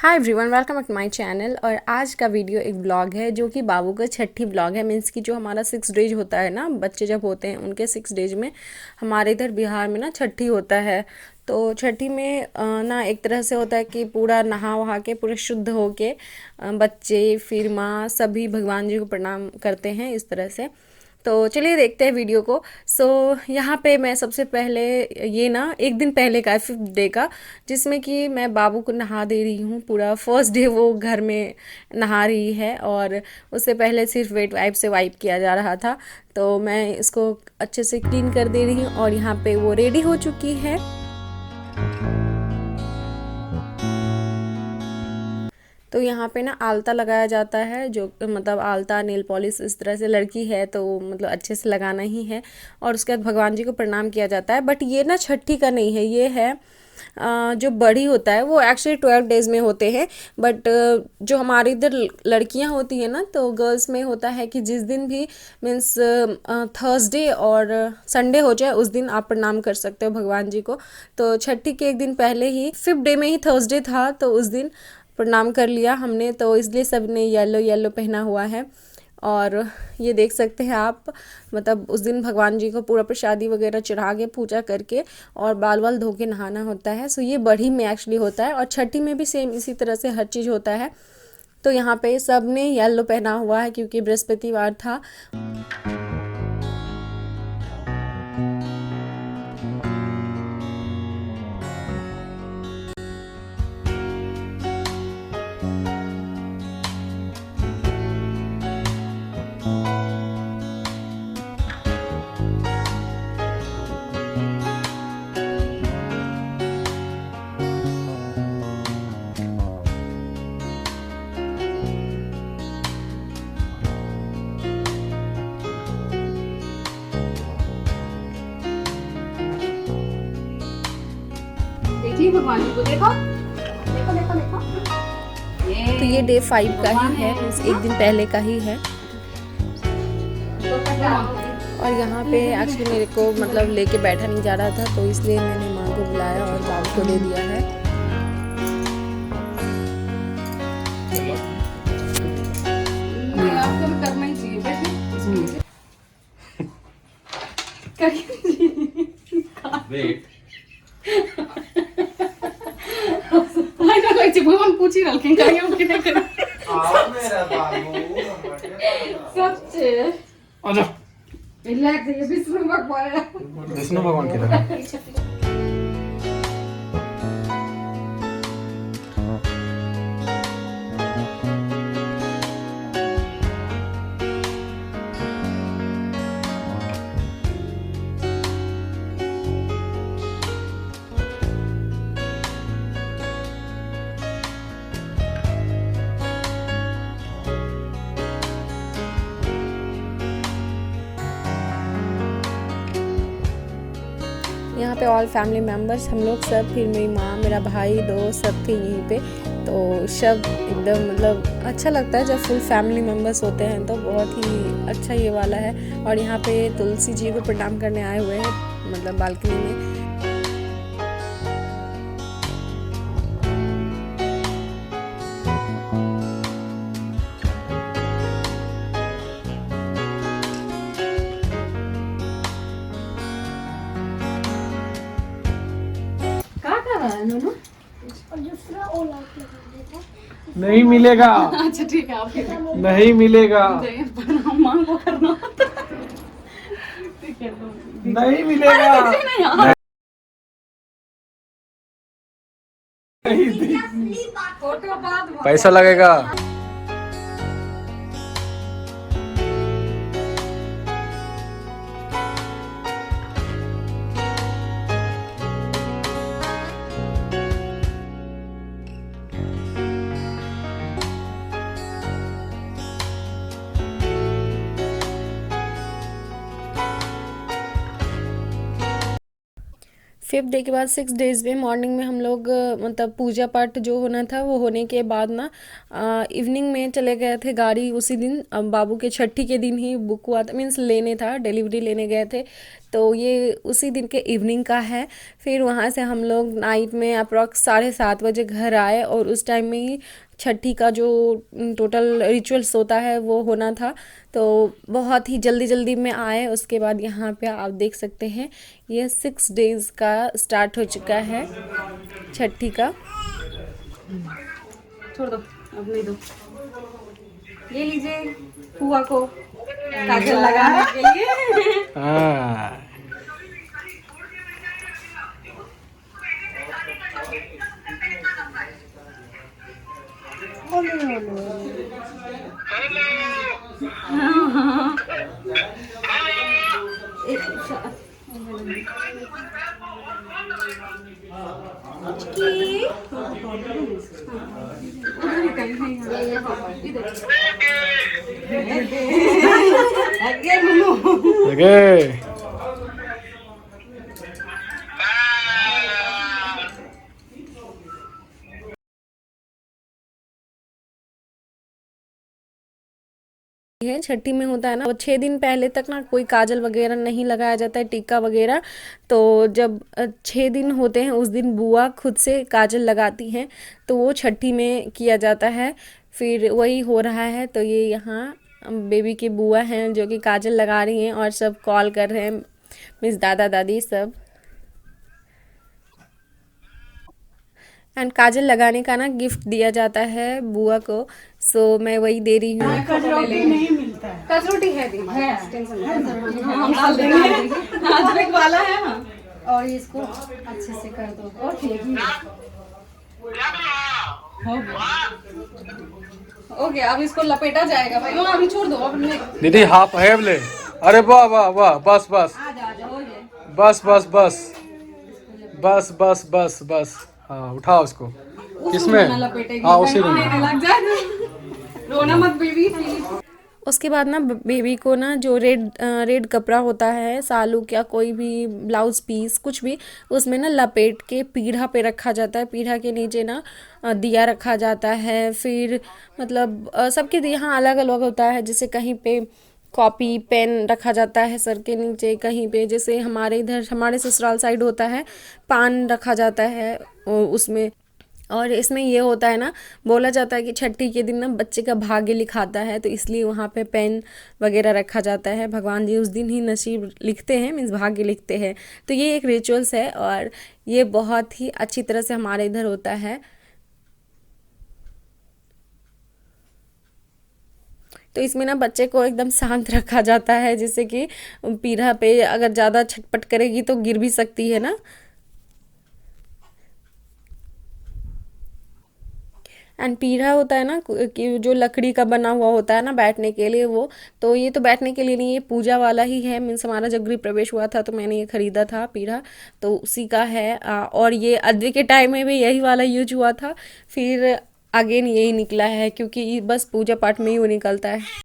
Hi everyone, welcome back to my channel. और आज का वीडियो एक ब्लॉग है जो कि बाबू का छठी ब्लॉग है। मीन्स कि जो हमारा 6 डेज होता है ना, बच्चे जब होते हैं उनके 6 डेज में हमारे इधर बिहार में ना छठी होता है। तो छठी में ना एक तरह से होता है कि पूरा नहा वहा के पूरे शुद्ध होके बच्चे फिर माँ सभी भगवान जी को प्रणाम करते हैं इस तरह से। तो चलिए देखते हैं वीडियो को। यहाँ पे मैं सबसे पहले ये ना एक दिन पहले का 5th डे का, जिसमें कि मैं बाबू को नहा दे रही हूँ। पूरा फर्स्ट डे वो घर में नहा रही है और उससे पहले सिर्फ वेट वाइप से वाइप किया जा रहा था। तो मैं इसको अच्छे से क्लीन कर दे रही हूँ और यहाँ पे वो रेडी हो चुकी है। तो यहाँ पे ना आलता लगाया जाता है, जो मतलब आलता नेल पॉलिश इस तरह से लड़की है तो मतलब अच्छे से लगाना ही है। और उसके बाद भगवान जी को प्रणाम किया जाता है। बट ये ना छठी का नहीं है, ये है जो बड़ी होता है वो एक्चुअली 12 डेज में होते हैं। बट जो हमारी इधर लड़कियां होती हैं ना, तो गर्ल्स में होता है कि जिस दिन भी मीन्स थर्सडे और संडे हो जाए उस दिन आप प्रणाम कर सकते हो भगवान जी को। तो छठी के एक दिन पहले ही 5th डे में ही थर्सडे था तो उस दिन प्रणाम कर लिया हमने। तो इसलिए सब ने येलो येलो पहना हुआ है। और ये देख सकते हैं आप, मतलब उस दिन भगवान जी को पूरा प्रसादी वगैरह चढ़ा के पूजा करके और बाल वाल धो के नहाना होता है। सो ये बढ़ी में एक्चुअली होता है और छठी में भी सेम इसी तरह से हर चीज़ होता है। तो यहाँ पे सब ने येलो पहना हुआ है क्योंकि बृहस्पतिवार था। देखिए भगवान जी को, देखो देखो देखो देखो। तो ये डे 5 का ही है, मीन्स एक दिन पहले का ही है। और यहाँ पे एक्चुअली मेरे को मतलब लेके बैठा नहीं जा रहा था तो इसलिए मैंने माँ को बुलाया और बाबू को दे दिया है। आपको भी करना ही चाहिए, बैठिए। भगवान पूछ ही रखे विष्णु भगवान की तरह। यहाँ पे ऑल फैमिली मेम्बर्स हम लोग सब, फिर मेरी माँ, मेरा भाई, दोस्त सब थे यहीं पे। तो सब एकदम मतलब अच्छा लगता है जब फुल फैमिली मेम्बर्स होते हैं, तो बहुत ही अच्छा ये वाला है। और यहाँ पे तुलसी जी को प्रणाम करने आए हुए हैं, मतलब बालकनी में। नहीं मिलेगा। अच्छा ठीक है, आप नहीं मिलेगा। मां को करना ठीक है। नहीं मिलेगा। पैसा लगेगा। 5th डे के बाद 6 डेज़ में मॉर्निंग में हम लोग मतलब पूजा पाठ जो होना था वो होने के बाद ना इवनिंग में चले गए थे गाड़ी उसी दिन बाबू के छठी के दिन ही बुक हुआ था, मीन्स लेने था, डिलीवरी लेने गए थे। तो ये उसी दिन के इवनिंग का है। फिर वहाँ से हम लोग नाइट में अप्रॉक्स 7:30 बजे घर आए और उस टाइम में ही छठी का जो टोटल रिचुअल्स होता है वो होना था। तो बहुत ही जल्दी जल्दी में आए। उसके बाद यहाँ पे आप देख सकते हैं ये 6 डेज़ का स्टार्ट हो चुका है छठी का। छोड़ दो, अब नहीं दो। ये लीजिए फुआ को काजल लगाने के लिए। हाँ लगे। है छठी में होता है ना, 6 दिन पहले तक ना कोई काजल वगैरह नहीं लगाया जाता है, टीका वगैरह। तो जब 6 दिन होते हैं उस दिन बुआ खुद से काजल लगाती हैं, तो वो छठी में किया जाता है। फिर वही हो रहा है। तो ये यहाँ बेबी की बुआ हैं जो कि काजल लगा रही हैं और सब कॉल कर रहे हैं, मीन्स दादा दादी सब। एंड काजल लगाने का ना गिफ्ट दिया जाता है बुआ को, सो मैं वही दे रही हूँ। कसरोटी नहीं मिलता है। कसरोटी है दी है, टेंशन मत। हम डाल देंगे, अदरक वाला है। हाँ, और इसको अच्छे से कर दो। और ठीक हो गया। अब इसको लपेटा जाएगा भाई। अभी छोड़ दो, अब नहीं। दीदी हाफ है बोले। अरे वाह वाह वाह, बस बस आजा आजा, हो गया। बस बस बस बस बस बस बस। हाँ उठाओ उसको। किसमें? हाँ उसी में। लग जाए। रोना मत बेबी प्लीज। उसके बाद ना बेबी को ना जो रेड कपड़ा होता है, सालूक या कोई भी ब्लाउज पीस कुछ भी, उसमें ना लपेट के पीढ़ा पे रखा जाता है। पीढ़ा के नीचे ना दिया रखा जाता है। फिर मतलब सबके यहाँ अलग अलग होता है। जैसे कहीं पे कॉपी पेन रखा जाता है सर के नीचे, कहीं पे जैसे हमारे इधर हमारे ससुराल साइड होता है पान रखा जाता है उसमें। और इसमें ये होता है ना, बोला जाता है कि छठी के दिन ना बच्चे का भाग्य लिखाता है, तो इसलिए वहाँ पे पेन वगैरह रखा जाता है। भगवान जी उस दिन ही नसीब लिखते हैं, मीन्स भाग्य लिखते हैं। तो ये एक रिचुअल्स है और ये बहुत ही अच्छी तरह से हमारे इधर होता है। तो इसमें ना बच्चे को एकदम शांत रखा जाता है, जिससे कि पीढ़ा पे अगर ज़्यादा छटपट करेगी तो गिर भी सकती है ना। एंड पीढ़ा होता है ना कि जो लकड़ी का बना हुआ होता है ना बैठने के लिए, वो तो ये तो बैठने के लिए नहीं, ये पूजा वाला ही है। मीन्स हमारा जब गृह प्रवेश हुआ था तो मैंने ये खरीदा था पीढ़ा, तो उसी का है। और ये अद्वै के टाइम में भी यही वाला यूज हुआ था, फिर अगेन यही निकला है, क्योंकि बस पूजा पाठ में ही वो निकलता है।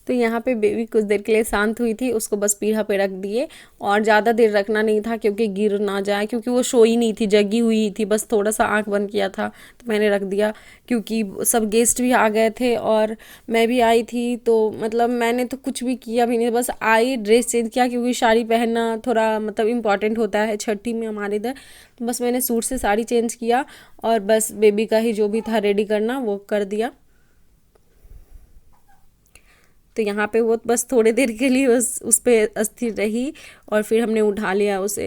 तो यहाँ पे बेबी कुछ देर के लिए शांत हुई थी, उसको बस पीढ़ा पे रख दिए और ज़्यादा देर रखना नहीं था क्योंकि गिर ना जाए, क्योंकि वो सोई नहीं थी, जगी हुई थी, बस थोड़ा सा आंख बंद किया था तो मैंने रख दिया। क्योंकि सब गेस्ट भी आ गए थे और मैं भी आई थी, तो मतलब मैंने तो कुछ भी किया भी नहीं, बस आई ड्रेस चेंज किया क्योंकि साड़ी पहनना थोड़ा मतलब इम्पॉर्टेंट होता है छठी में हमारे इधर। तो बस मैंने सूट से साड़ी चेंज किया और बस बेबी का ही जो भी था रेडी करना वो कर दिया। तो यहाँ पे वो बस थोड़ी देर के लिए उस पे अस्थिर रही और फिर हमने उठा लिया उसे।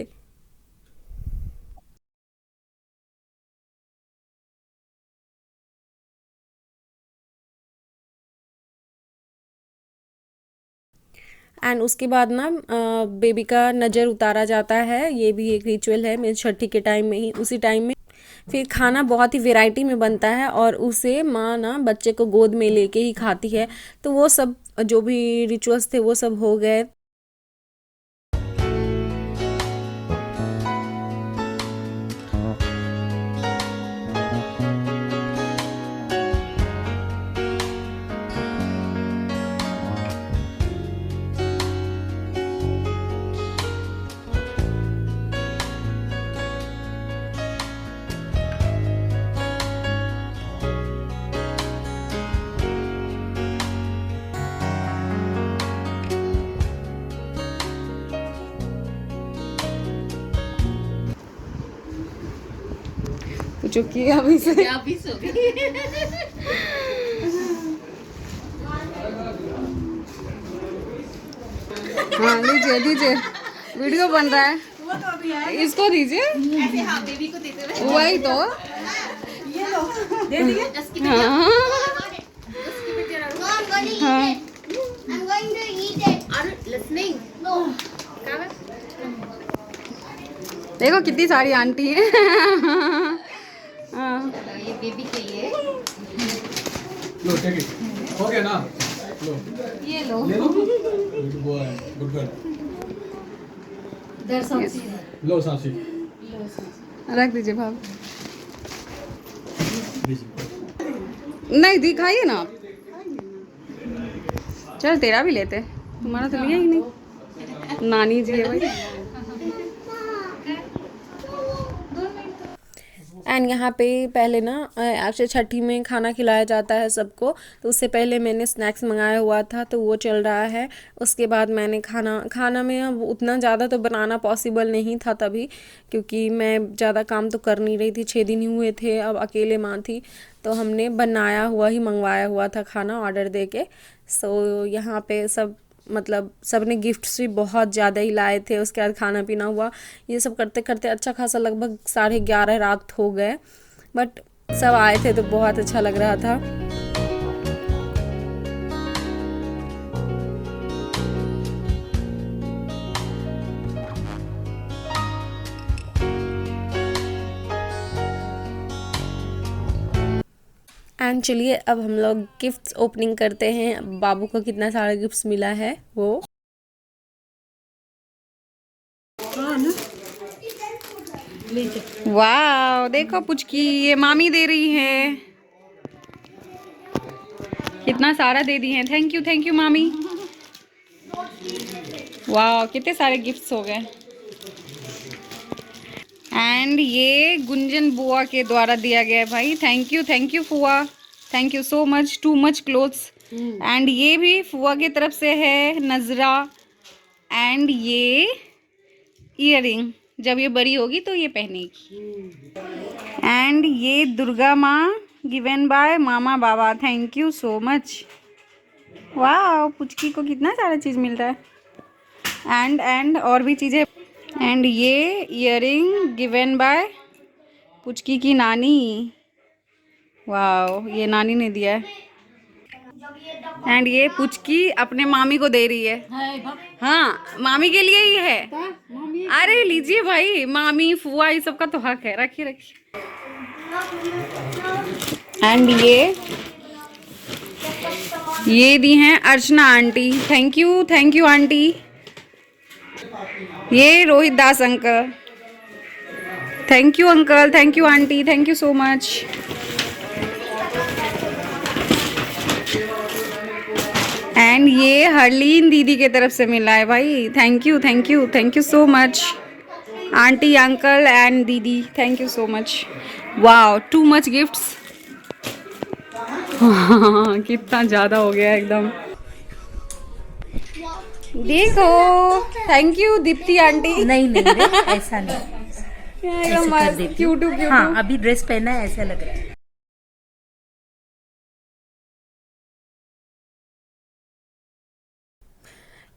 एंड उसके बाद ना बेबी का नज़र उतारा जाता है, ये भी एक रिचुअल है मेरे छठी के टाइम में ही, उसी टाइम में। फिर खाना बहुत ही वैरायटी में बनता है और उसे माँ ना बच्चे को गोद में लेके ही खाती है। तो वो सब जो भी रिचुअल्स थे वो सब हो गए। चुकी है अभी से। अभी सो गई। हाँ लीजिए दीजिए, वीडियो बन रहा है, इसको दीजिए। ऐसे हाँ बेबी को देते हुए। वही तो ये लो दे दिए। हाँ हाँ I'm going to eat it. Are you listening? No. देखो कितनी सारी आंटी हैं। हाँ ये बेबी के लिए। लो टेक इट, हो गया ना, लो ये लो। ले लो, good boy, good girl, There's some लो सांसी, रख दीजिए भाभी। नहीं दिखाइए ना आप। चल तेरा भी लेते, तुम्हारा तो लिया ही नहीं, नानी जी है भाई। एंड यहाँ पे पहले ना एक्चुअली छठी में खाना खिलाया जाता है सबको, तो उससे पहले मैंने स्नैक्स मंगाया हुआ था तो वो चल रहा है। उसके बाद मैंने खाना में अब उतना ज़्यादा तो बनाना पॉसिबल नहीं था तभी, क्योंकि मैं ज़्यादा काम तो कर नहीं रही थी, 6 दिन ही हुए थे, अब अकेले माँ थी, तो हमने बनाया हुआ ही मंगवाया हुआ था खाना ऑर्डर दे के। सो यहाँ पे सब मतलब सब ने गिफ्ट्स भी बहुत ज़्यादा ही लाए थे। उसके बाद खाना पीना हुआ, ये सब करते करते अच्छा खासा लगभग 11:30 रात हो गए, बट सब आए थे तो बहुत अच्छा लग रहा था। एंड चलिए अब हम लोग गिफ्ट्स ओपनिंग करते हैं। बाबू को कितना सारा गिफ्ट्स मिला है वो। वाह देखो पुचकी, ये मामी दे रही है, कितना सारा दे दी है। थैंक यू मामी। वाह कितने सारे गिफ्ट्स हो गए। एंड ये गुंजन बुआ के द्वारा दिया गया है भाई। थैंक यू फुआ, thank you so much, too much clothes. And ये भी फुआ की तरफ से है नजरा। एंड ये ईयरिंग जब ये बड़ी होगी तो ये पहनेगी। एंड ये दुर्गा माँ given by mama Baba, thank you so much. वाह पुचकी को कितना सारा चीज़ मिल रहा है। एंड और भी चीज़ें। एंड ये ईयरिंग गिवन बाय पुचकी की नानी। वाह ये नानी ने दिया है। एंड ये पुचकी अपने मामी को दे रही है। हाँ मामी के लिए ही है। अरे लीजिए भाई, मामी फुआ ये सब का तो हक है, रखिए। एंड ये दी हैं Archana aunty, thank you aunty. ये Rohit Das uncle, thank you uncle, thank you aunty, thank you so much. And ये हरलीन दीदी के तरफ से मिला है भाई। Thank you so much aunty, uncle and दीदी, thank you so much. Wow too much gifts. कितना ज़्यादा हो गया एकदम। देखो थैंक यू दीप्ति आंटी। नहीं ऐसा नहीं, एकदम मस्त क्यूट। हाँ अभी ड्रेस पहना है ऐसा लग रहा है।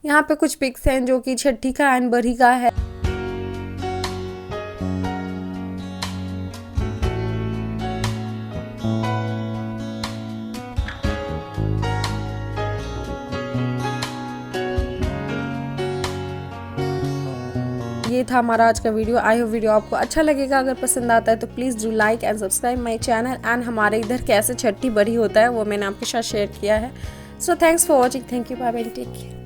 यहाँ पे कुछ पिक्स हैं जो कि छठी का एंड बरही का है। ये था हमारा आज का वीडियो। आई होप वीडियो आपको अच्छा लगेगा। अगर पसंद आता है तो please do like and subscribe my channel. And हमारे इधर कैसे छठी बड़ी होता है वो मैंने आपके साथ शेयर किया है। So thanks for watching, thank you, bye bye, take care.